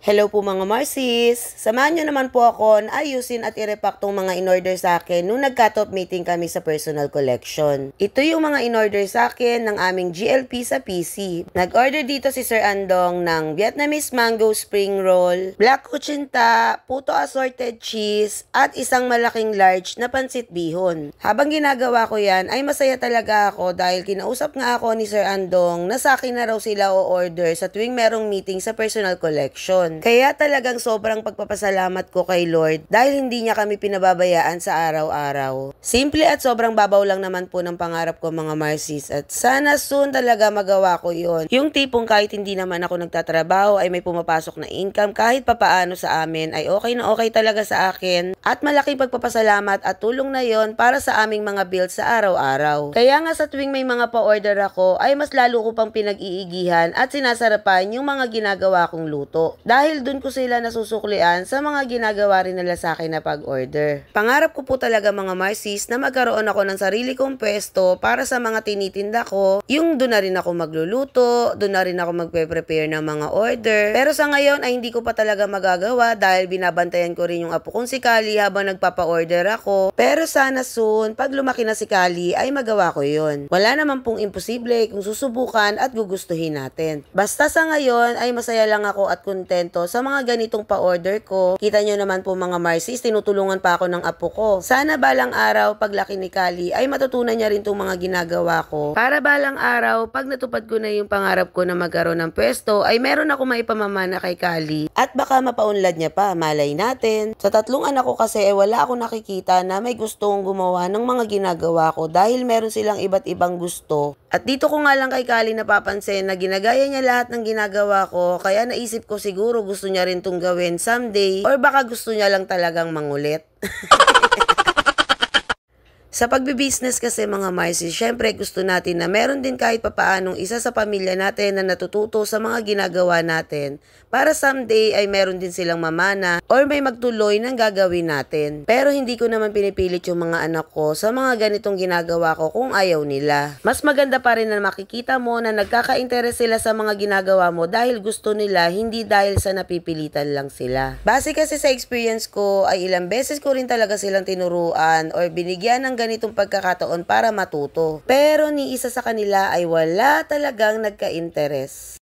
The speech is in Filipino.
Hello po mga Marcies! Samahan nyo naman po ako na ayusin at i-repack tong mga in-order sa akin nung nag-cut-off meeting kami sa personal collection. Ito yung mga in-order sa akin ng aming GLP sa PC. Nag-order dito si Sir Andong ng Vietnamese Mango Spring Roll, Black Kuchinta, Puto Assorted Cheese, at isang malaking large na pansit bihon. Habang ginagawa ko yan ay masaya talaga ako dahil kinausap nga ako ni Sir Andong na sa akin na raw sila o-order sa tuwing merong meeting sa personal collection. Kaya talagang sobrang pagpapasalamat ko kay Lord dahil hindi niya kami pinababayaan sa araw-araw. Simple at sobrang babaw lang naman po ng pangarap ko mga Marcies at sana soon talaga magawa ko yon. Yung tipong kahit hindi naman ako nagtatrabaho ay may pumapasok na income kahit papaano sa amin ay okay na okay talaga sa akin at malaking pagpapasalamat at tulong na yon para sa aming mga bills sa araw-araw. Kaya nga sa tuwing may mga pa-order ako ay mas lalo ko pang pinag-iigihan at sinasarapan yung mga ginagawa kong luto. Dahil dun ko sila nasusuklian sa mga ginagawa rin nila sa akin na pag-order. Pangarap ko po talaga mga Marcies na magkaroon ako ng sarili kong pwesto para sa mga tinitinda ko. Yung dun na rin ako magluluto, dun na rin ako magpe-prepare ng mga order. Pero sa ngayon ay hindi ko pa talaga magagawa dahil binabantayan ko rin yung apo kong si Kali habang nagpapa-order ako. Pero sana soon, pag lumaki na si Kali ay magawa ko yun. Wala naman pong imposible kung susubukan at gugustuhin natin. Basta sa ngayon ay masaya lang ako at kontento sa mga ganitong pa-order ko. Kita nyo naman po mga Marcies, tinutulungan pa ako ng apo ko. Sana balang araw, paglaki ni Kali, ay matutunan niya rin itong mga ginagawa ko. Para balang araw, pag natupad ko na yung pangarap ko na magkaroon ng pwesto, ay meron ako maipamamana kay Kali. At baka mapaunlad niya pa, malay natin. Sa tatlong anak ko kasi, wala ako nakikita na may gustong gumawa ng mga ginagawa ko dahil meron silang iba't ibang gusto. At dito ko nga lang kay Kali napapansin na ginagaya niya lahat ng ginagawa ko, kaya naisip ko siguro gusto niya rin itong gawin someday or baka gusto niya lang talagang mangulit. Sa pagbibusiness kasi mga Marcies, syempre gusto natin na meron din kahit papaanong isa sa pamilya natin na natututo sa mga ginagawa natin para someday ay meron din silang mamana or may magtuloy ng gagawin natin. Pero hindi ko naman pinipilit yung mga anak ko sa mga ganitong ginagawa ko kung ayaw nila. Mas maganda pa rin na makikita mo na nagkaka-interes sila sa mga ginagawa mo dahil gusto nila, hindi dahil sa napipilitan lang sila. Base kasi sa experience ko ay ilang beses ko rin talaga silang tinuruan or binigyan ng ganitong pagkakataon para matuto. Pero ni isa sa kanila ay wala talagang nagka-interes.